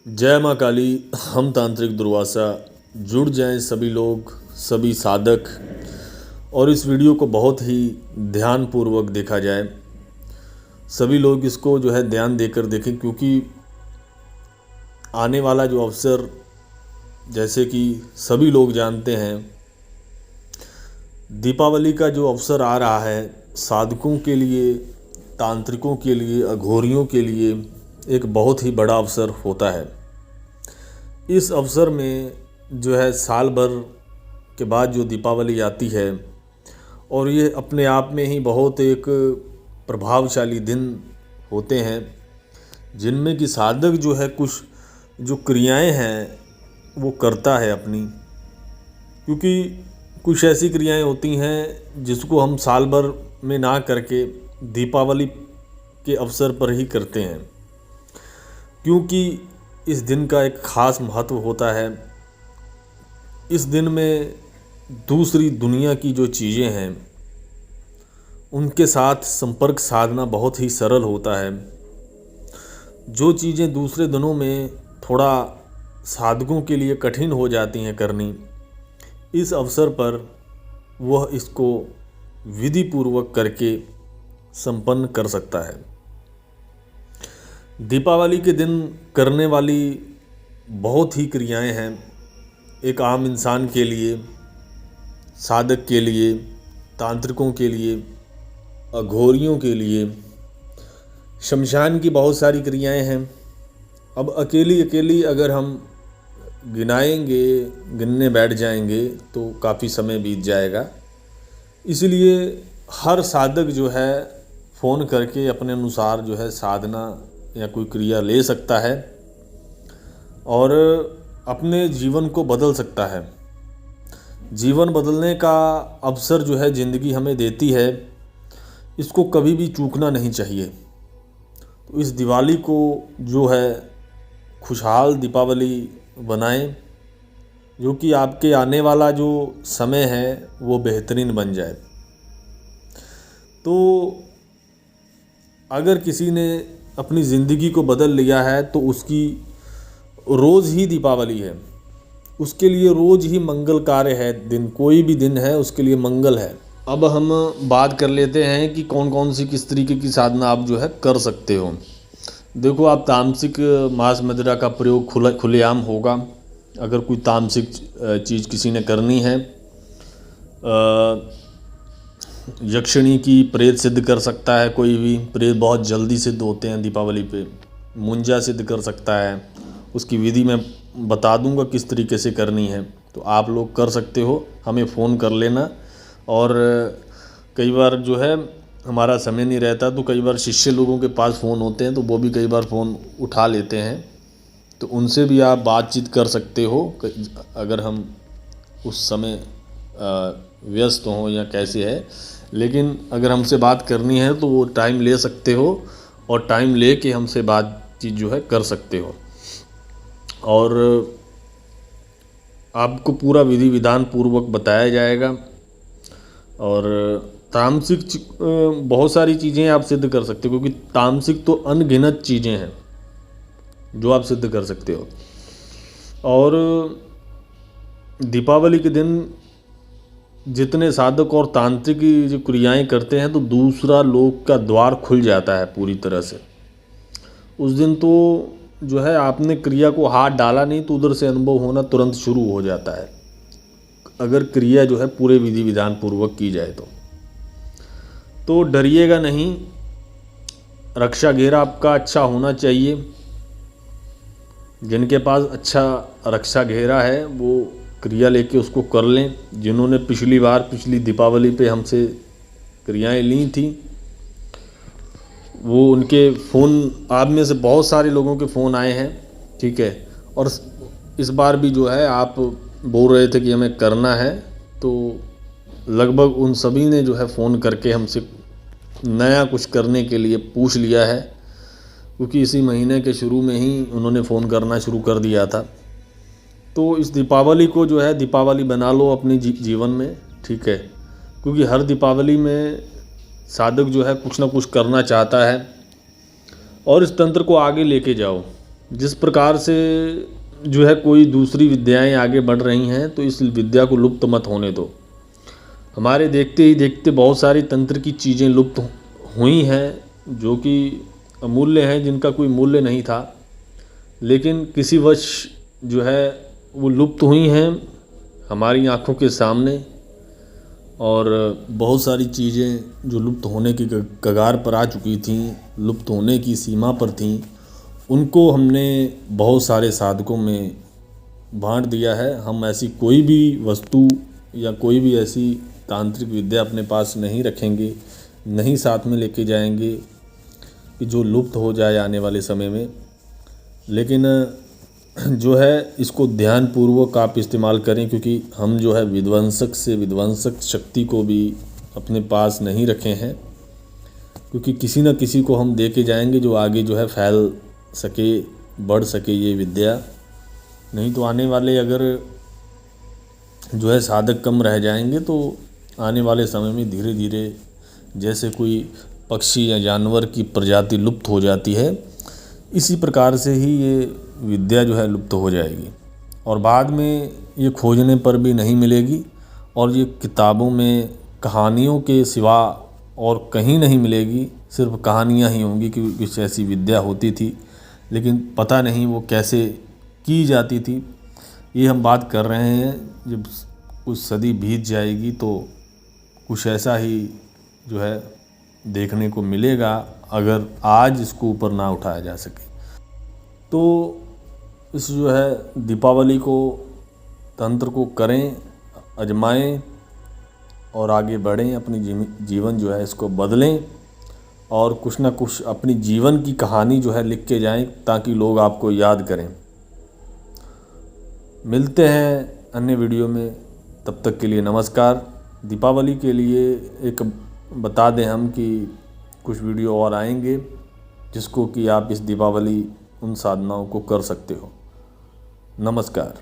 जय माँ काली। हम तांत्रिक दुर्वासा जुड़ जाएं सभी लोग, सभी साधक, और इस वीडियो को बहुत ही ध्यानपूर्वक देखा जाए। सभी लोग इसको ध्यान देकर देखें, क्योंकि आने वाला जो अवसर, जैसे कि सभी लोग जानते हैं, दीपावली का जो अवसर आ रहा है, साधकों के लिए, तांत्रिकों के लिए, अघोरियों के लिए एक बहुत ही बड़ा अवसर होता है। इस अवसर में साल भर के बाद जो दीपावली आती है, और ये अपने आप में ही बहुत एक प्रभावशाली दिन होते हैं, जिनमें कि साधक कुछ जो क्रियाएं हैं वो करता है अपनी। क्योंकि कुछ ऐसी क्रियाएं होती हैं जिसको हम साल भर में ना करके दीपावली के अवसर पर ही करते हैं, क्योंकि इस दिन का एक ख़ास महत्व होता है। इस दिन में दूसरी दुनिया की जो चीज़ें हैं उनके साथ संपर्क साधना बहुत ही सरल होता है। जो चीज़ें दूसरे दिनों में थोड़ा साधकों के लिए कठिन हो जाती हैं करनी, इस अवसर पर वह इसको विधि पूर्वक करके संपन्न कर सकता है। दीपावली के दिन करने वाली बहुत ही क्रियाएं हैं, एक आम इंसान के लिए, साधक के लिए, तांत्रिकों के लिए, अघोरियों के लिए, शमशान की बहुत सारी क्रियाएं हैं। अब अकेली अगर हम गिनने बैठ जाएंगे तो काफ़ी समय बीत जाएगा। इसलिए हर साधक फ़ोन करके अपने अनुसार साधना या कोई क्रिया ले सकता है और अपने जीवन को बदल सकता है। जीवन बदलने का अवसर ज़िंदगी हमें देती है, इसको कभी भी चूकना नहीं चाहिए। तो इस दिवाली को खुशहाल दीपावली बनाएं, जो कि आपके आने वाला जो समय है वो बेहतरीन बन जाए। तो अगर किसी ने अपनी ज़िंदगी को बदल लिया है तो उसकी रोज़ ही दीपावली है, उसके लिए रोज़ ही मंगल कार्य है। दिन कोई भी दिन है उसके लिए मंगल है। अब हम बात कर लेते हैं कि कौन कौन सी किस तरीके की साधना आप कर सकते हो। देखो, आप तामसिक मांस मदिरा का प्रयोग खुलेआम होगा। अगर कोई तामसिक चीज़ किसी ने करनी है, यक्षिणी की प्रेत सिद्ध कर सकता है। कोई भी प्रेत बहुत जल्दी सिद्ध होते हैं दीपावली पे। मुंजा सिद्ध कर सकता है। उसकी विधि मैं बता दूंगा किस तरीके से करनी है, तो आप लोग कर सकते हो। हमें फ़ोन कर लेना। और कई बार हमारा समय नहीं रहता, तो कई बार शिष्य लोगों के पास फ़ोन होते हैं, तो वो भी कई बार फ़ोन उठा लेते हैं, तो उनसे भी आप बातचीत कर सकते हो। अगर हम उस समय व्यस्त हों या कैसे है, लेकिन अगर हमसे बात करनी है तो वो टाइम ले सकते हो, और टाइम ले के हमसे बातचीत कर सकते हो। और आपको पूरा विधि विधान पूर्वक बताया जाएगा। और तामसिक बहुत सारी चीज़ें आप सिद्ध कर सकते हो, क्योंकि तामसिक तो अनगिनत चीज़ें हैं जो आप सिद्ध कर सकते हो। और दीपावली के दिन जितने साधक और तांत्रिक की जो क्रियाएं करते हैं, तो दूसरा लोक का द्वार खुल जाता है पूरी तरह से। उस दिन तो आपने क्रिया को हाथ डाला नहीं, तो उधर से अनुभव होना तुरंत शुरू हो जाता है, अगर क्रिया पूरे विधि विधान पूर्वक की जाए तो डरिएगा नहीं। रक्षा घेरा आपका अच्छा होना चाहिए। जिनके पास अच्छा रक्षा घेरा है वो क्रिया लेके उसको कर लें। जिन्होंने पिछली दीपावली पे हमसे क्रियाएं ली थी, वो उनके फ़ोन, आप में से बहुत सारे लोगों के फ़ोन आए हैं, ठीक है। और इस बार भी आप बोल रहे थे कि हमें करना है, तो लगभग उन सभी ने फ़ोन करके हमसे नया कुछ करने के लिए पूछ लिया है, क्योंकि इसी महीने के शुरू में ही उन्होंने फ़ोन करना शुरू कर दिया था। तो इस दीपावली को दीपावली बना लो अपनी जीवन में, ठीक है। क्योंकि हर दीपावली में साधक कुछ ना कुछ करना चाहता है, और इस तंत्र को आगे लेके जाओ। जिस प्रकार से जो है कोई दूसरी विद्याएं आगे बढ़ रही हैं, तो इस विद्या को लुप्त मत होने दो। हमारे देखते ही देखते बहुत सारी तंत्र की चीज़ें लुप्त हुई हैं, जो कि अमूल्य हैं, जिनका कोई मूल्य नहीं था, लेकिन किसी वश जो है वो लुप्त हुई हैं हमारी आँखों के सामने। और बहुत सारी चीज़ें जो लुप्त होने की कगार पर आ चुकी थीं, लुप्त होने की सीमा पर थीं, उनको हमने बहुत सारे साधकों में बांट दिया है। हम ऐसी कोई भी वस्तु या कोई भी ऐसी तांत्रिक विद्या अपने पास नहीं रखेंगे, नहीं साथ में लेके जाएंगे कि जो लुप्त हो जाए आने वाले समय में। लेकिन जो है इसको ध्यानपूर्वक आप इस्तेमाल करें, क्योंकि हम जो है विध्वंसक से विध्वंसक शक्ति को भी अपने पास नहीं रखे हैं, क्योंकि किसी न किसी को हम दे के जाएंगे जो आगे जो है फैल सके, बढ़ सके ये विद्या। नहीं तो आने वाले अगर जो है साधक कम रह जाएंगे तो आने वाले समय में धीरे धीरे जैसे कोई पक्षी या जानवर की प्रजाति लुप्त हो जाती है, इसी प्रकार से ही ये विद्या जो है लुप्त हो जाएगी और बाद में ये खोजने पर भी नहीं मिलेगी। और ये किताबों में कहानियों के सिवा और कहीं नहीं मिलेगी, सिर्फ कहानियाँ ही होंगी कि कुछ ऐसी विद्या होती थी, लेकिन पता नहीं वो कैसे की जाती थी। ये हम बात कर रहे हैं, जब कुछ सदी बीत जाएगी तो कुछ ऐसा ही जो है देखने को मिलेगा, अगर आज इसको ऊपर ना उठाया जा सके। तो इस जो है दीपावली को तंत्र को करें, आजमाएं और आगे बढ़ें, अपनी जीवन जो है इसको बदलें और कुछ ना कुछ अपनी जीवन की कहानी जो है लिख के जाएं, ताकि लोग आपको याद करें। मिलते हैं अन्य वीडियो में, तब तक के लिए नमस्कार। दीपावली के लिए एक बता दें हम कि कुछ वीडियो और आएंगे, जिसको कि आप इस दीपावली उन साधनाओं को कर सकते हो। नमस्कार।